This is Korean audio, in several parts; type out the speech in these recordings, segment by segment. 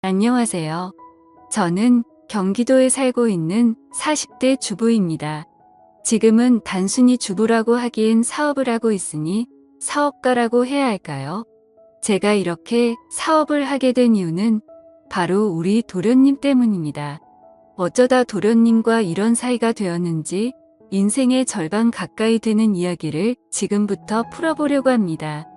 안녕하세요. 저는 경기도에 살고 있는 40대 주부입니다. 지금은 단순히 주부라고 하기엔 사업을 하고 있으니 사업가라고 해야 할까요? 제가 이렇게 사업을 하게 된 이유는 바로 우리 도련님 때문입니다. 어쩌다 도련님과 이런 사이가 되었는지 인생의 절반 가까이 되는 이야기를 지금부터 풀어보려고 합니다.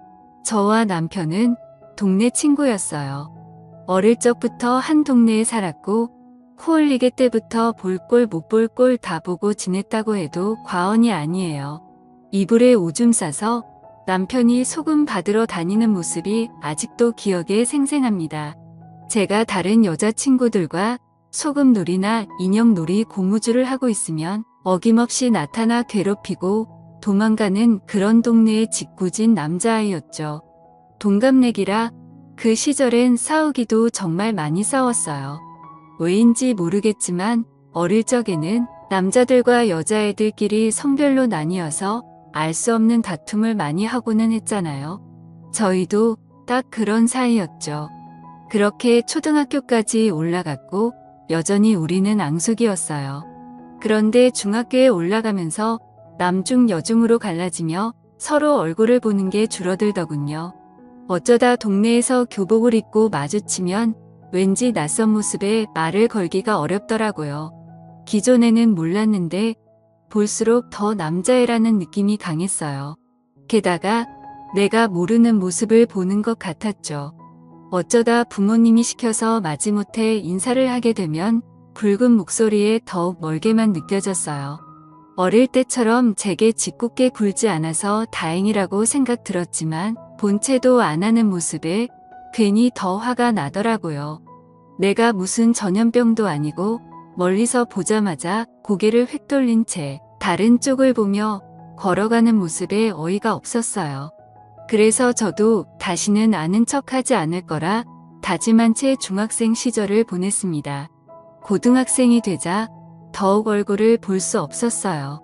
저와 남편은 동네 친구였어요. 어릴 적부터 한 동네에 살았고 코올리게 때부터 볼 꼴 못 볼 꼴 다 보고 지냈다고 해도 과언이 아니에요. 이불에 오줌 싸서 남편이 소금 받으러 다니는 모습이 아직도 기억에 생생합니다. 제가 다른 여자친구들과 소금놀이나 인형놀이 고무줄을 하고 있으면 어김없이 나타나 괴롭히고 도망가는 그런 동네의 짓궂은 남자아이였죠. 동갑내기라 그 시절엔 싸우기도 정말 많이 싸웠어요. 왜인지 모르겠지만 어릴 적에는 남자들과 여자애들끼리 성별로 나뉘어서 알 수 없는 다툼을 많이 하고는 했잖아요. 저희도 딱 그런 사이였죠. 그렇게 초등학교까지 올라갔고 여전히 우리는 앙숙이었어요. 그런데 중학교에 올라가면서 남중 여중으로 갈라지며 서로 얼굴을 보는 게 줄어들더군요. 어쩌다 동네에서 교복을 입고 마주치면 왠지 낯선 모습에 말을 걸기가 어렵더라고요. 기존에는 몰랐는데 볼수록 더 남자애라는 느낌이 강했어요. 게다가 내가 모르는 모습을 보는 것 같았죠. 어쩌다 부모님이 시켜서 마지못해 인사를 하게 되면 굵은 목소리에 더욱 멀게만 느껴졌어요. 어릴 때처럼 제게 짓궂게 굴지 않아서 다행이라고 생각 들었지만 본체도 안 하는 모습에 괜히 더 화가 나더라고요. 내가 무슨 전염병도 아니고 멀리서 보자마자 고개를 휙 돌린 채 다른 쪽을 보며 걸어가는 모습에 어이가 없었어요. 그래서 저도 다시는 아는 척하지 않을 거라 다짐한 채 중학생 시절을 보냈습니다. 고등학생이 되자 더욱 얼굴을 볼 수 없었어요.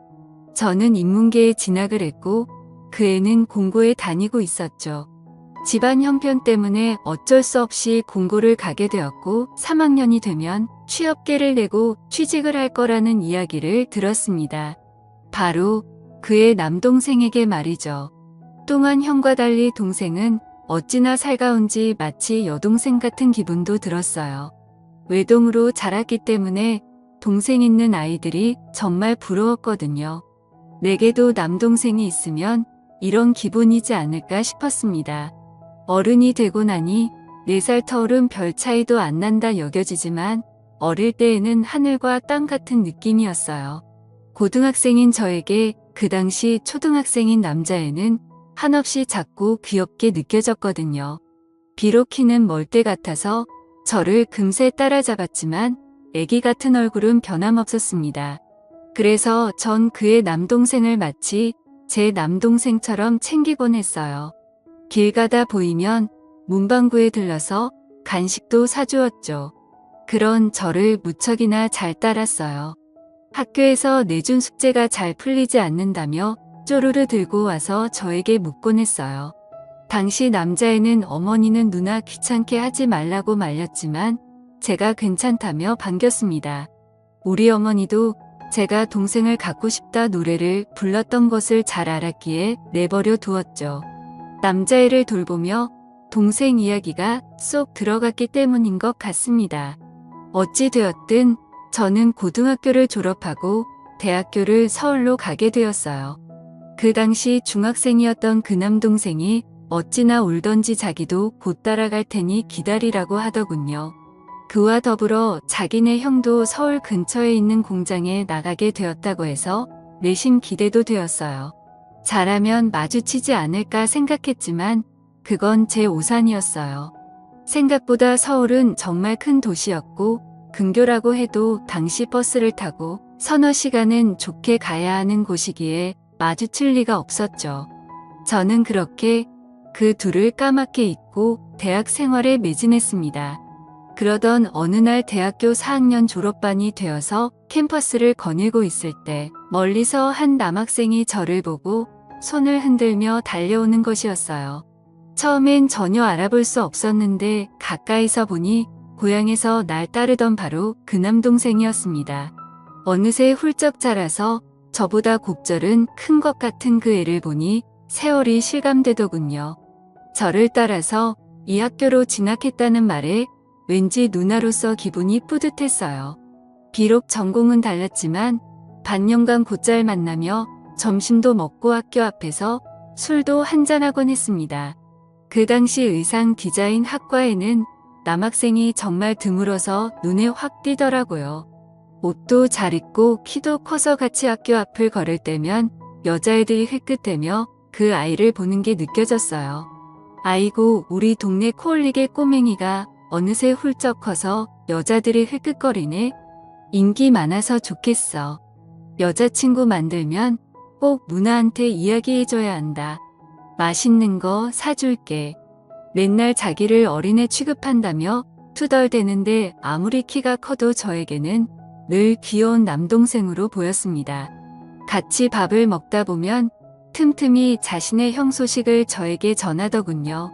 저는 인문계에 진학을 했고 그 애는 공고에 다니고 있었죠. 집안 형편 때문에 어쩔 수 없이 공고를 가게 되었고 3학년이 되면 취업계를 내고 취직을 할 거라는 이야기를 들었습니다. 바로 그의 남동생에게 말이죠. 또한 형과 달리 동생은 어찌나 살가운지 마치 여동생 같은 기분도 들었어요. 외동으로 자랐기 때문에 동생 있는 아이들이 정말 부러웠거든요. 내게도 남동생이 있으면 이런 기분이지 않을까 싶었습니다. 어른이 되고 나니 4살 터울은 별 차이도 안 난다 여겨지지만 어릴 때에는 하늘과 땅 같은 느낌이었어요. 고등학생인 저에게 그 당시 초등학생인 남자애는 한없이 작고 귀엽게 느껴졌거든요. 비록 키는 멀대 같아서 저를 금세 따라잡았지만 애기 같은 얼굴은 변함없었습니다. 그래서 전 그의 남동생을 마치 제 남동생처럼 챙기곤 했어요. 길 가다 보이면 문방구에 들러서 간식도 사주었죠. 그런 저를 무척이나 잘 따랐어요. 학교에서 내준 숙제가 잘 풀리지 않는다며 쪼르르 들고 와서 저에게 묻곤 했어요. 당시 남자애는 어머니는 누나 귀찮게 하지 말라고 말렸지만 제가 괜찮다며 반겼습니다. 우리 어머니도 제가 동생을 갖고 싶다 노래를 불렀던 것을 잘 알았기에 내버려 두었죠. 남자애를 돌보며 동생 이야기가 쏙 들어갔기 때문인 것 같습니다. 어찌 되었든 저는 고등학교를 졸업하고 대학교를 서울로 가게 되었어요. 그 당시 중학생이었던 그 남동생이 어찌나 울던지 자기도 곧 따라갈 테니 기다리라고 하더군요. 그와 더불어 자기네 형도 서울 근처에 있는 공장에 나가게 되었다고 해서 내심 기대도 되었어요. 잘하면 마주치지 않을까 생각했지만 그건 제 오산이었어요. 생각보다 서울은 정말 큰 도시였고 근교라고 해도 당시 버스를 타고 서너 시간은 좋게 가야 하는 곳이기에 마주칠 리가 없었죠. 저는 그렇게 그 둘을 까맣게 잊고 대학 생활에 매진했습니다. 그러던 어느 날 대학교 4학년 졸업반이 되어서 캠퍼스를 거닐고 있을 때 멀리서 한 남학생이 저를 보고 손을 흔들며 달려오는 것이었어요. 처음엔 전혀 알아볼 수 없었는데 가까이서 보니 고향에서 날 따르던 바로 그 남동생이었습니다. 어느새 훌쩍 자라서 저보다 곱절은 큰 것 같은 그 애를 보니 세월이 실감되더군요. 저를 따라서 이 학교로 진학했다는 말에 왠지 누나로서 기분이 뿌듯했어요. 비록 전공은 달랐지만 반년간 곧잘 만나며 점심도 먹고 학교 앞에서 술도 한잔하곤 했습니다. 그 당시 의상 디자인 학과에는 남학생이 정말 드물어서 눈에 확 띄더라고요. 옷도 잘 입고 키도 커서 같이 학교 앞을 걸을 때면 여자애들이 흘끗대며 그 아이를 보는 게 느껴졌어요. 아이고, 우리 동네 코올리게 꼬맹이가 어느새 훌쩍 커서 여자들이 흘끗거리네. 인기 많아서 좋겠어. 여자친구 만들면 꼭 누나한테 이야기해줘야 한다. 맛있는 거 사줄게. 맨날 자기를 어린애 취급한다며 투덜대는데 아무리 키가 커도 저에게는 늘 귀여운 남동생으로 보였습니다. 같이 밥을 먹다 보면 틈틈이 자신의 형 소식을 저에게 전하더군요.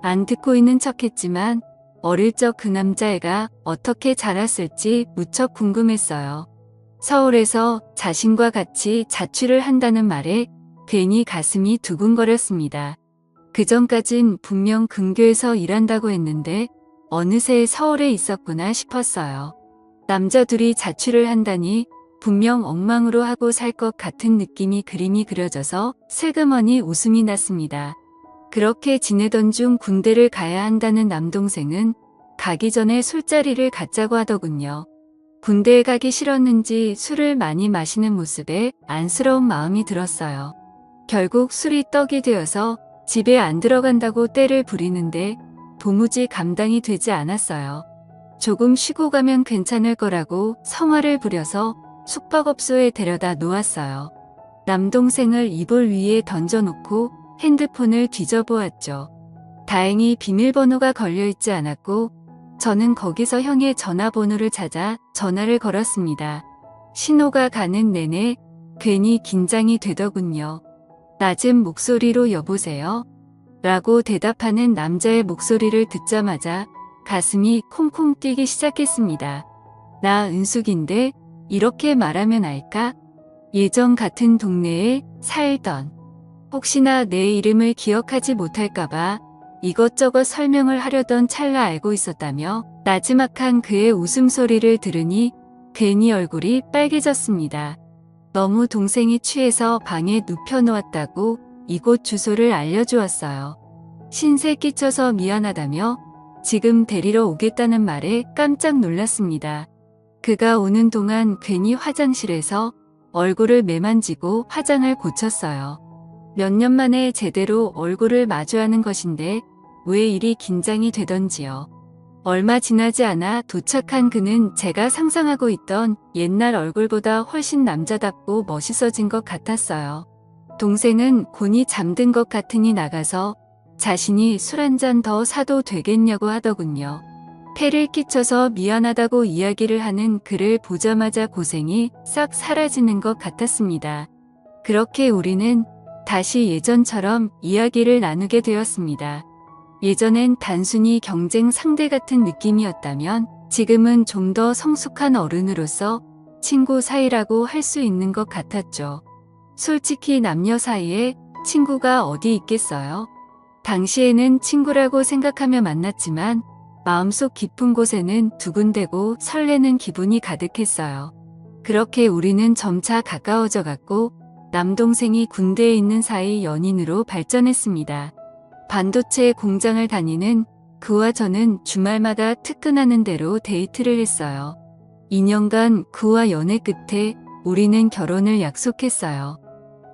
안 듣고 있는 척했지만 어릴 적 그 남자애가 어떻게 자랐을지 무척 궁금했어요. 서울에서 자신과 같이 자취를 한다는 말에 괜히 가슴이 두근거렸습니다. 그전까진 분명 근교에서 일한다고 했는데 어느새 서울에 있었구나 싶었어요. 남자 둘이 자취를 한다니 분명 엉망으로 하고 살 것 같은 그림이 그려져서 슬그머니 웃음이 났습니다. 그렇게 지내던 중 군대를 가야 한다는 남동생은 가기 전에 술자리를 갖자고 하더군요. 군대에 가기 싫었는지 술을 많이 마시는 모습에 안쓰러운 마음이 들었어요. 결국 술이 떡이 되어서 집에 안 들어간다고 떼를 부리는데 도무지 감당이 되지 않았어요. 조금 쉬고 가면 괜찮을 거라고 성화를 부려서 숙박업소에 데려다 놓았어요. 남동생을 이불 위에 던져놓고 핸드폰을 뒤져보았죠. 다행히 비밀번호가 걸려있지 않았고 저는 거기서 형의 전화번호를 찾아 전화를 걸었습니다. 신호가 가는 내내 괜히 긴장이 되더군요. 낮은 목소리로 여보세요? 라고 대답하는 남자의 목소리를 듣자마자 가슴이 콩콩 뛰기 시작했습니다. 나 은숙인데 이렇게 말하면 알까? 예전 같은 동네에 살던. 혹시나 내 이름을 기억하지 못할까봐 이것저것 설명을 하려던 찰나 알고 있었다며 나지막한 그의 웃음소리를 들으니 괜히 얼굴이 빨개졌습니다. 너무 동생이 취해서 방에 눕혀놓았다고 이곳 주소를 알려주었어요. 신세 끼쳐서 미안하다며 지금 데리러 오겠다는 말에 깜짝 놀랐습니다. 그가 오는 동안 괜히 화장실에서 얼굴을 매만지고 화장을 고쳤어요. 몇 년 만에 제대로 얼굴을 마주하는 것인데 왜 이리 긴장이 되던지요. 얼마 지나지 않아 도착한 그는 제가 상상하고 있던 옛날 얼굴보다 훨씬 남자답고 멋있어진 것 같았어요. 동생은 곤히 잠든 것 같으니 나가서 자신이 술 한 잔 더 사도 되겠냐고 하더군요. 폐를 끼쳐서 미안하다고 이야기를 하는 그를 보자마자 고생이 싹 사라지는 것 같았습니다. 그렇게 우리는 다시 예전처럼 이야기를 나누게 되었습니다. 예전엔 단순히 경쟁 상대 같은 느낌이었다면 지금은 좀 더 성숙한 어른으로서 친구 사이라고 할 수 있는 것 같았죠. 솔직히 남녀 사이에 친구가 어디 있겠어요? 당시에는 친구라고 생각하며 만났지만 마음속 깊은 곳에는 두근대고 설레는 기분이 가득했어요. 그렇게 우리는 점차 가까워져 갔고 남동생이 군대에 있는 사이 연인으로 발전했습니다. 반도체 공장을 다니는 그와 저는 주말마다 특근하는 대로 데이트를 했어요. 2년간 그와 연애 끝에 우리는 결혼을 약속했어요.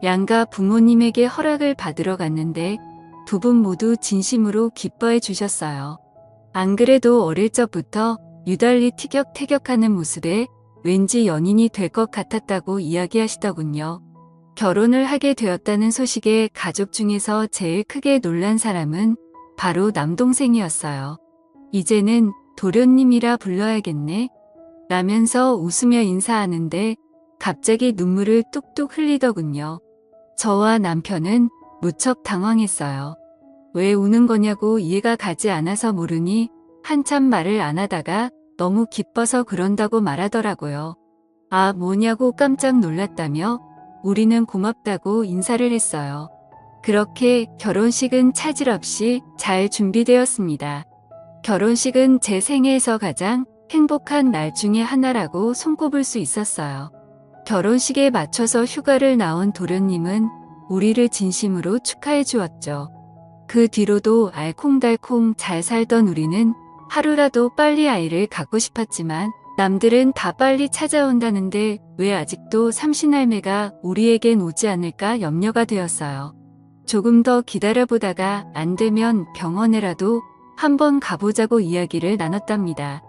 양가 부모님에게 허락을 받으러 갔는데 두 분 모두 진심으로 기뻐해 주셨어요. 안 그래도 어릴 적부터 유달리 티격태격하는 모습에 왠지 연인이 될 것 같았다고 이야기하시더군요. 결혼을 하게 되었다는 소식에 가족 중에서 제일 크게 놀란 사람은 바로 남동생이었어요. 이제는 도련님이라 불러야겠네? 라면서 웃으며 인사하는데 갑자기 눈물을 뚝뚝 흘리더군요. 저와 남편은 무척 당황했어요. 왜 우는 거냐고 이해가 가지 않아서 모르니 한참 말을 안 하다가 너무 기뻐서 그런다고 말하더라고요. 아, 뭐냐고 깜짝 놀랐다며 우리는 고맙다고 인사를 했어요. 그렇게 결혼식은 차질 없이 잘 준비되었습니다. 결혼식은 제 생애에서 가장 행복한 날 중에 하나라고 손꼽을 수 있었어요. 결혼식에 맞춰서 휴가를 나온 도련님은 우리를 진심으로 축하해 주었죠. 그 뒤로도 알콩달콩 잘 살던 우리는 하루라도 빨리 아이를 갖고 싶었지만 남들은 다 빨리 찾아온다는데 왜 아직도 삼신할매가 우리에겐 오지 않을까 염려가 되었어요. 조금 더 기다려보다가 안 되면 병원에라도 한번 가보자고 이야기를 나눴답니다.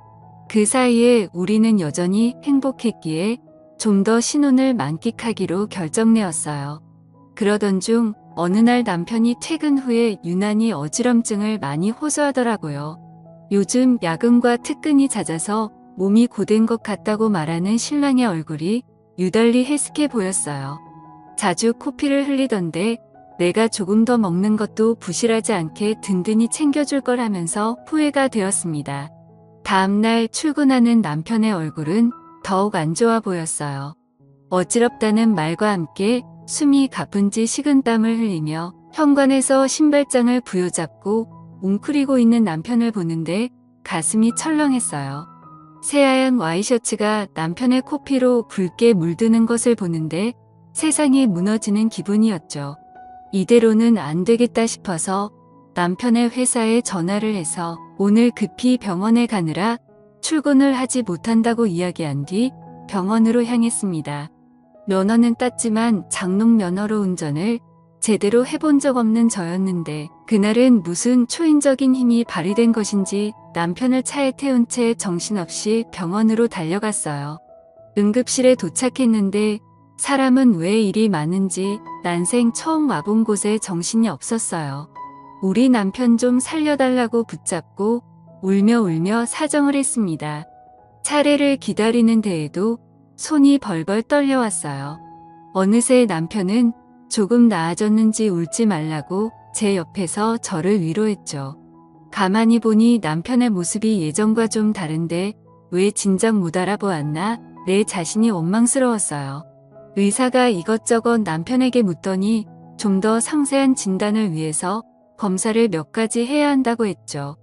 그 사이에 우리는 여전히 행복했기에 좀 더 신혼을 만끽하기로 결정내었어요. 그러던 중 어느 날 남편이 퇴근 후에 유난히 어지럼증을 많이 호소하더라고요. 요즘 야근과 특근이 잦아서 몸이 고된 것 같다고 말하는 신랑의 얼굴이 유달리 해스케 보였어요. 자주 코피를 흘리던데 내가 조금 더 먹는 것도 부실하지 않게 든든히 챙겨줄 걸 하면서 후회가 되었습니다. 다음날 출근하는 남편의 얼굴은 더욱 안 좋아 보였어요. 어지럽다는 말과 함께 숨이 가쁜지 식은땀을 흘리며 현관에서 신발장을 부여잡고 웅크리고 있는 남편을 보는데 가슴이 철렁했어요. 새하얀 와이셔츠가 남편의 코피로 붉게 물드는 것을 보는데 세상이 무너지는 기분이었죠. 이대로는 안 되겠다 싶어서 남편의 회사에 전화를 해서 오늘 급히 병원에 가느라 출근을 하지 못한다고 이야기한 뒤 병원으로 향했습니다. 면허는 땄지만 장롱 면허로 운전을 제대로 해본 적 없는 저였는데 그날은 무슨 초인적인 힘이 발휘된 것인지 남편을 차에 태운 채 정신없이 병원으로 달려갔어요. 응급실에 도착했는데 사람은 왜 이리 많은지 난생 처음 와본 곳에 정신이 없었어요. 우리 남편 좀 살려달라고 붙잡고 울며 사정을 했습니다. 차례를 기다리는 데에도 손이 벌벌 떨려왔어요. 어느새 남편은 조금 나아졌는지 울지 말라고 제 옆에서 저를 위로했죠. 가만히 보니 남편의 모습이 예전과 좀 다른데 왜 진작 못 알아보았나 내 자신이 원망스러웠어요. 의사가 이것저것 남편에게 묻더니 좀 더 상세한 진단을 위해서 검사를 몇 가지 해야 한다고 했죠.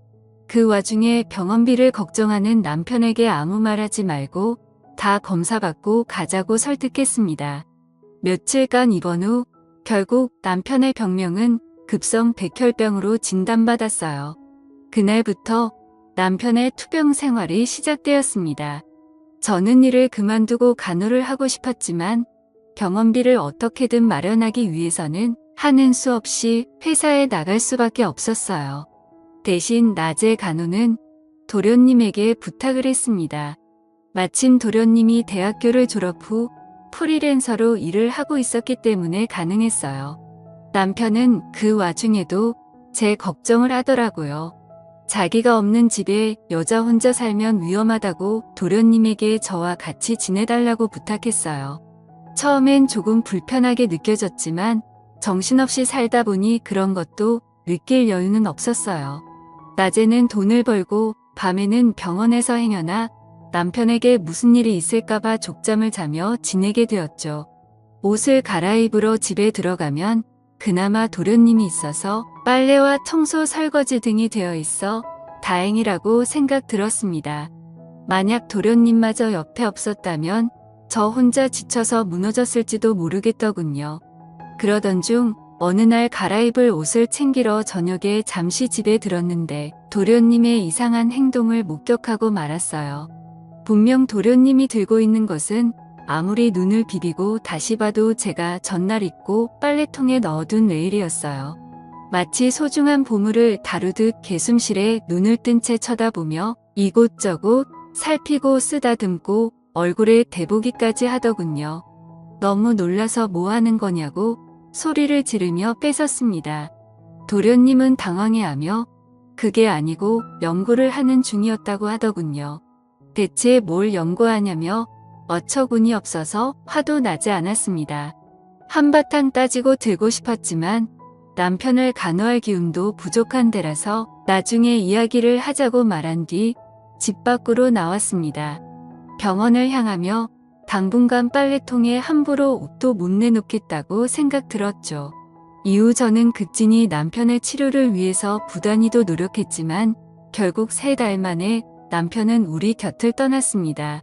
그 와중에 병원비를 걱정하는 남편에게 아무 말하지 말고 다 검사받고 가자고 설득했습니다. 며칠간 입원 후 결국 남편의 병명은 급성 백혈병으로 진단받았어요. 그날부터 남편의 투병 생활이 시작되었습니다. 저는 일을 그만두고 간호를 하고 싶었지만 병원비를 어떻게든 마련하기 위해서는 하는 수 없이 회사에 나갈 수밖에 없었어요. 대신 낮에 간호는 도련님에게 부탁을 했습니다. 마침 도련님이 대학교를 졸업 후 프리랜서로 일을 하고 있었기 때문에 가능했어요. 남편은 그 와중에도 제 걱정을 하더라고요. 자기가 없는 집에 여자 혼자 살면 위험하다고 도련님에게 저와 같이 지내달라고 부탁했어요. 처음엔 조금 불편하게 느껴졌지만 정신없이 살다 보니 그런 것도 느낄 여유는 없었어요. 낮에는 돈을 벌고 밤에는 병원에서 행여나 남편에게 무슨 일이 있을까봐 족잠을 자며 지내게 되었죠. 옷을 갈아입으러 집에 들어가면 그나마 도련님이 있어서 빨래와 청소 설거지 등이 되어 있어 다행이라고 생각 들었습니다. 만약 도련님마저 옆에 없었다면 저 혼자 지쳐서 무너졌을지도 모르겠더군요. 그러던 중 어느 날 갈아입을 옷을 챙기러 저녁에 잠시 집에 들었는데 도련님의 이상한 행동을 목격하고 말았어요. 분명 도련님이 들고 있는 것은 아무리 눈을 비비고 다시 봐도 제가 전날 입고 빨래통에 넣어둔 네일이었어요. 마치 소중한 보물을 다루듯 개숨실에 눈을 뜬 채 쳐다보며 이곳저곳 살피고 쓰다듬고 얼굴에 대보기까지 하더군요. 너무 놀라서 뭐 하는 거냐고 소리를 지르며 뺏었습니다. 도련님은 당황해하며 그게 아니고 연구를 하는 중이었다고 하더군요. 대체 뭘 연구하냐며 어처구니 없어서 화도 나지 않았습니다. 한바탕 따지고 들고 싶었지만 남편을 간호할 기운도 부족한 데라서 나중에 이야기를 하자고 말한 뒤 집 밖으로 나왔습니다. 병원을 향하며 당분간 빨래통에 함부로 옷도 못 내놓겠다고 생각 들었죠. 이후 저는 극진히 남편의 치료를 위해서 부단히도 노력했지만 결국 3달 만에 남편은 우리 곁을 떠났습니다.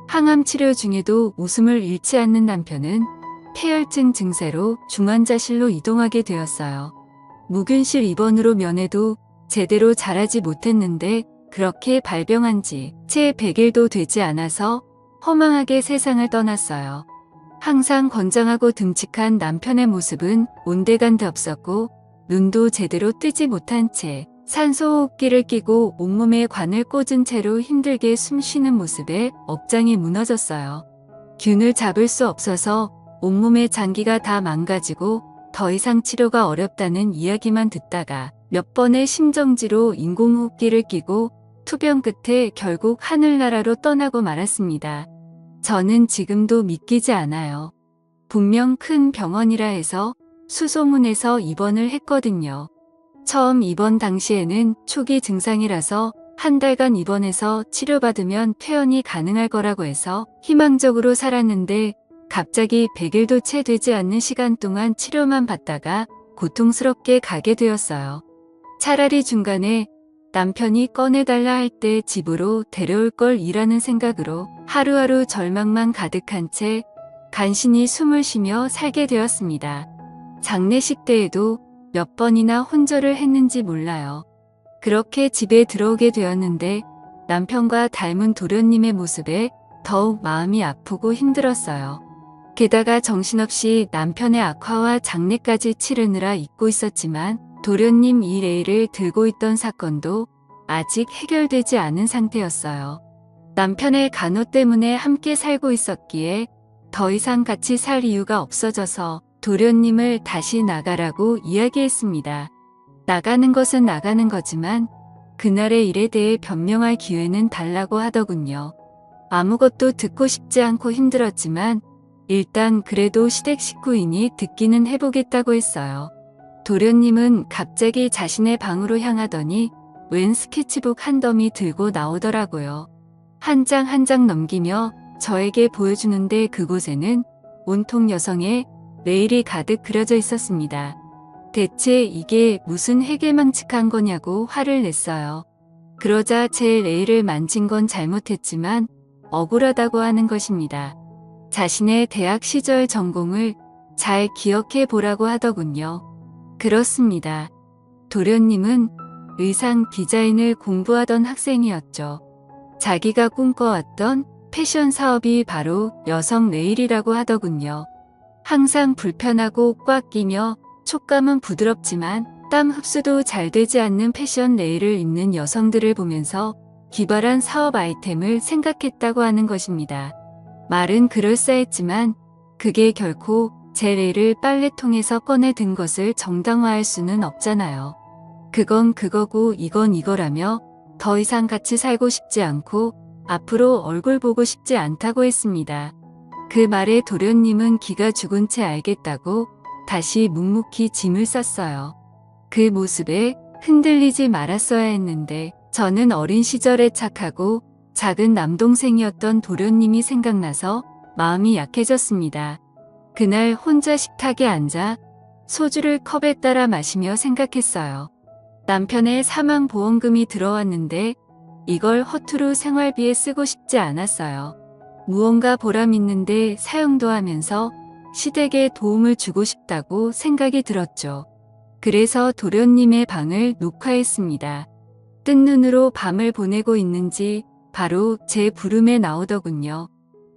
항암 치료 중에도 웃음을 잃지 않는 남편은 폐혈증 증세로 중환자실로 이동하게 되었어요. 무균실 입원으로 면회도 제대로 잘하지 못했는데 그렇게 발병한 지 채 100일도 되지 않아서 허망하게 세상을 떠났어요. 항상 건장하고 듬직한 남편의 모습은 온데간데 없었고 눈도 제대로 뜨지 못한 채 산소호흡기를 끼고 온몸에 관을 꽂은 채로 힘들게 숨쉬는 모습에 억장이 무너졌어요. 균을 잡을 수 없어서 온몸의 장기가 다 망가지고 더 이상 치료가 어렵다는 이야기만 듣다가 몇 번의 심정지로 인공호흡기를 끼고 투병 끝에 결국 하늘나라로 떠나고 말았습니다. 저는 지금도 믿기지 않아요. 분명 큰 병원이라 해서 수소문해서 입원을 했거든요. 처음 입원 당시에는 초기 증상이라서 한 달간 입원해서 치료받으면 퇴원이 가능할 거라고 해서 희망적으로 살았는데 갑자기 100일도 채 되지 않는 시간 동안 치료만 받다가 고통스럽게 가게 되었어요. 차라리 중간에 남편이 꺼내달라 할 때 집으로 데려올 걸 이라는 생각으로 하루하루 절망만 가득한 채 간신히 숨을 쉬며 살게 되었습니다. 장례식 때에도 몇 번이나 혼절을 했는지 몰라요. 그렇게 집에 들어오게 되었는데 남편과 닮은 도련님의 모습에 더욱 마음이 아프고 힘들었어요. 게다가 정신없이 남편의 악화와 장례까지 치르느라 잊고 있었지만 도련님 이 레일을 들고 있던 사건도 아직 해결되지 않은 상태였어요. 남편의 간호 때문에 함께 살고 있었기에 더 이상 같이 살 이유가 없어져서 도련님을 다시 나가라고 이야기했습니다. 나가는 것은 나가는 거지만 그날의 일에 대해 변명할 기회는 달라고 하더군요. 아무것도 듣고 싶지 않고 힘들었지만 일단 그래도 시댁 식구이니 듣기는 해보겠다고 했어요. 도련님은 갑자기 자신의 방으로 향하더니 웬 스케치북 한 더미 들고 나오더라고요. 한 장 한 장 넘기며 저에게 보여주는데 그곳에는 온통 여성의 레일이 가득 그려져 있었습니다. 대체 이게 무슨 해괴망측한 거냐고 화를 냈어요. 그러자 제 레일을 만진 건 잘못했지만 억울하다고 하는 것입니다. 자신의 대학 시절 전공을 잘 기억해 보라고 하더군요. 그렇습니다. 도련님은 의상 디자인을 공부하던 학생이었죠. 자기가 꿈꿔왔던 패션 사업이 바로 여성 네일이라고 하더군요. 항상 불편하고 꽉 끼며 촉감은 부드럽지만 땀 흡수도 잘 되지 않는 패션 네일을 입는 여성들을 보면서 기발한 사업 아이템을 생각했다고 하는 것입니다. 말은 그럴싸했지만 그게 결코 제 레일을 빨래통에서 꺼내 든 것을 정당화할 수는 없잖아요. 그건 그거고 이건 이거라며 더 이상 같이 살고 싶지 않고 앞으로 얼굴 보고 싶지 않다고 했습니다. 그 말에 도련님은 기가 죽은 채 알겠다고 다시 묵묵히 짐을 쌌어요. 그 모습에 흔들리지 말았어야 했는데 저는 어린 시절에 착하고 작은 남동생이었던 도련님이 생각나서 마음이 약해졌습니다. 그날 혼자 식탁에 앉아 소주를 컵에 따라 마시며 생각했어요. 남편의 사망보험금이 들어왔는데 이걸 허투루 생활비에 쓰고 싶지 않았어요. 무언가 보람 있는데 사용도 하면서 시댁에 도움을 주고 싶다고 생각이 들었죠. 그래서 도련님의 방을 녹화했습니다. 뜬 눈으로 밤을 보내고 있는지 바로 제 부름에 나오더군요.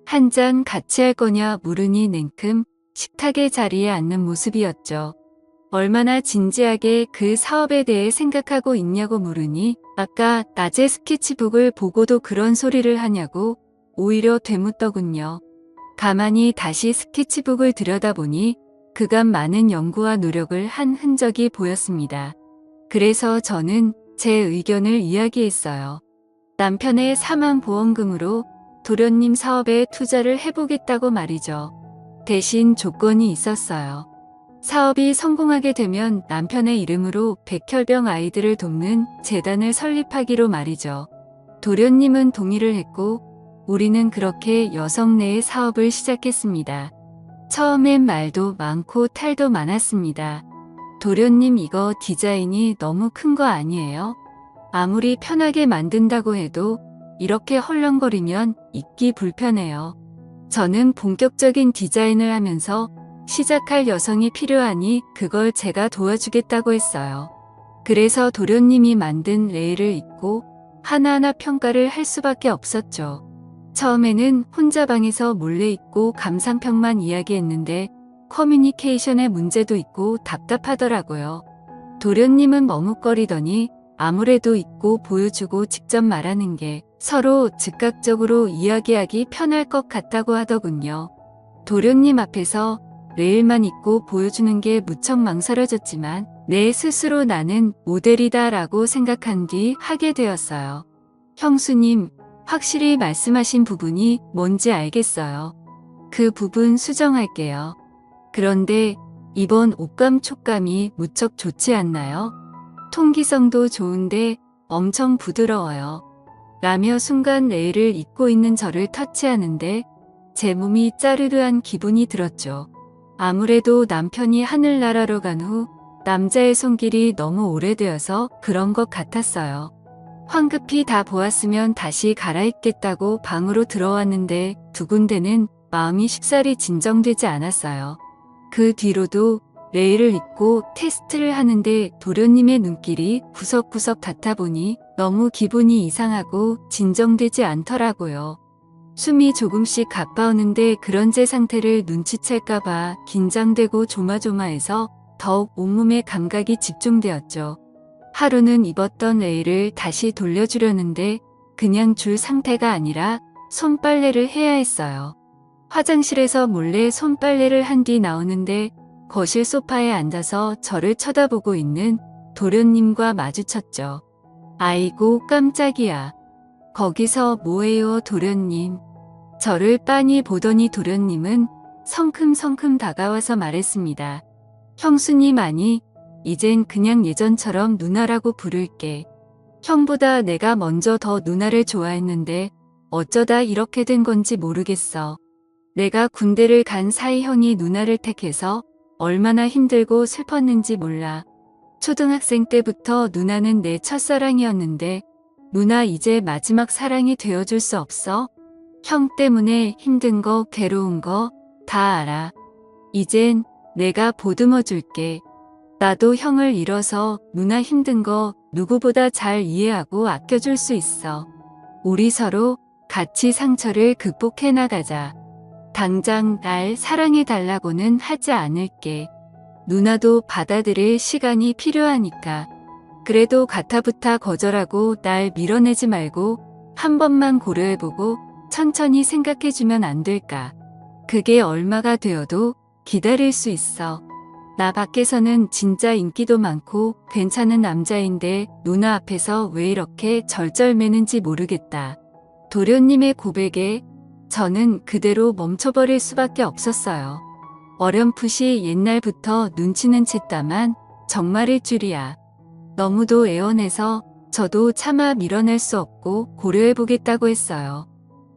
한 잔 같이 할 거냐 물으니 냉큼 식탁의 자리에 앉는 모습이었죠. 얼마나 진지하게 그 사업에 대해 생각하고 있냐고 물으니 아까 낮에 스케치북을 보고도 그런 소리를 하냐고 오히려 되묻더군요. 가만히 다시 스케치북을 들여다보니 그간 많은 연구와 노력을 한 흔적이 보였습니다. 그래서 저는 제 의견을 이야기했어요. 남편의 사망보험금으로 도련님 사업에 투자를 해보겠다고 말이죠. 대신 조건이 있었어요. 사업이 성공하게 되면 남편의 이름으로 백혈병 아이들을 돕는 재단을 설립하기로 말이죠. 도련님은 동의를 했고 우리는 그렇게 여성 내의 사업을 시작했습니다. 처음엔 말도 많고 탈도 많았습니다. 도련님 이거 디자인이 너무 큰 거 아니에요? 아무리 편하게 만든다고 해도 이렇게 헐렁거리면 입기 불편해요. 저는 본격적인 디자인을 하면서 시작할 여성이 필요하니 그걸 제가 도와주겠다고 했어요. 그래서 도련님이 만든 레일을 입고 하나하나 평가를 할 수밖에 없었죠. 처음에는 혼자 방에서 몰래 입고 감상평만 이야기했는데 커뮤니케이션에 문제도 있고 답답하더라고요. 도련님은 머뭇거리더니 아무래도 입고 보여주고 직접 말하는 게 서로 즉각적으로 이야기하기 편할 것 같다고 하더군요. 도련님 앞에서 레일만 입고 보여주는 게 무척 망설여졌지만 내 스스로 나는 모델이다 라고 생각한 뒤 하게 되었어요. 형수님, 확실히 말씀하신 부분이 뭔지 알겠어요. 그 부분 수정할게요. 그런데 이번 옷감 촉감이 무척 좋지 않나요? 통기성도 좋은데 엄청 부드러워요. 라며 순간 레일을 입고 있는 저를 터치하는데 제 몸이 짜르르한 기분이 들었죠. 아무래도 남편이 하늘나라로 간 후 남자의 손길이 너무 오래되어서 그런 것 같았어요. 황급히 다 보았으면 다시 갈아입겠다고 방으로 들어왔는데 두 군데는 마음이 쉽사리 진정되지 않았어요. 그 뒤로도 레일을 입고 테스트를 하는데 도련님의 눈길이 구석구석 닿다 보니 너무 기분이 이상하고 진정되지 않더라고요. 숨이 조금씩 가빠오는데 그런 제 상태를 눈치챌까봐 긴장되고 조마조마해서 더욱 온몸의 감각이 집중되었죠. 하루는 입었던 레일을 다시 돌려주려는데 그냥 줄 상태가 아니라 손빨래를 해야 했어요. 화장실에서 몰래 손빨래를 한 뒤 나오는데 거실 소파에 앉아서 저를 쳐다보고 있는 도련님과 마주쳤죠. 아이고 깜짝이야. 거기서 뭐해요 도련님. 저를 빤히 보더니 도련님은 성큼성큼 다가와서 말했습니다. 형수님 아니, 이젠 그냥 예전처럼 누나라고 부를게. 형보다 내가 먼저 더 누나를 좋아했는데 어쩌다 이렇게 된 건지 모르겠어. 내가 군대를 간 사이 형이 누나를 택해서 얼마나 힘들고 슬펐는지 몰라. 초등학생 때부터 누나는 내 첫사랑이었는데 누나 이제 마지막 사랑이 되어줄 수 없어? 형 때문에 힘든 거 괴로운 거 다 알아. 이젠 내가 보듬어 줄게. 나도 형을 잃어서 누나 힘든 거 누구보다 잘 이해하고 아껴줄 수 있어. 우리 서로 같이 상처를 극복해 나가자. 당장 날 사랑해 달라고는 하지 않을게. 누나도 받아들일 시간이 필요하니까. 그래도 가타부타 거절하고 날 밀어내지 말고 한 번만 고려해보고 천천히 생각해주면 안 될까. 그게 얼마가 되어도 기다릴 수 있어. 나 밖에서는 진짜 인기도 많고 괜찮은 남자인데 누나 앞에서 왜 이렇게 절절매는지 모르겠다. 도련님의 고백에 저는 그대로 멈춰버릴 수밖에 없었어요. 어렴풋이 옛날부터 눈치는 챘다만 정말일 줄이야. 너무도 애원해서 저도 차마 밀어낼 수 없고 고려해보겠다고 했어요.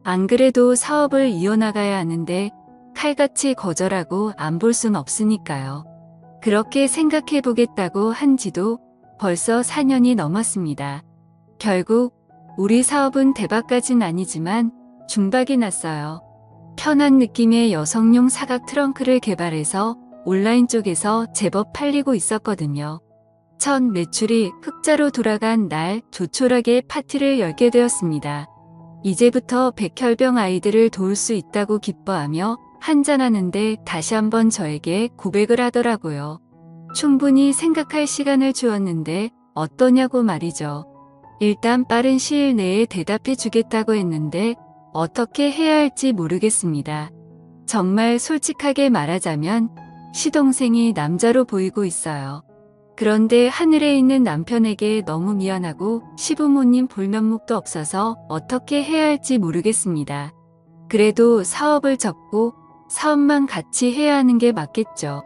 안 그래도 사업을 이어나가야 하는데 칼같이 거절하고 안 볼 순 없으니까요. 그렇게 생각해보겠다고 한 지도 벌써 4년이 넘었습니다. 결국 우리 사업은 대박까진 아니지만 중박이 났어요. 편한 느낌의 여성용 사각 트렁크를 개발해서 온라인 쪽에서 제법 팔리고 있었거든요. 첫 매출이 흑자로 돌아간 날 조촐하게 파티를 열게 되었습니다. 이제부터 백혈병 아이들을 도울 수 있다고 기뻐하며 한잔하는데 다시 한번 저에게 고백을 하더라고요. 충분히 생각할 시간을 주었는데 어떠냐고 말이죠. 일단 빠른 시일 내에 대답해 주겠다고 했는데 어떻게 해야 할지 모르겠습니다. 정말 솔직하게 말하자면 시동생이 남자로 보이고 있어요. 그런데 하늘에 있는 남편에게 너무 미안하고 시부모님 볼 면목도 없어서 어떻게 해야 할지 모르겠습니다. 그래도 사업을 접고 사업만 같이 해야 하는 게 맞겠죠.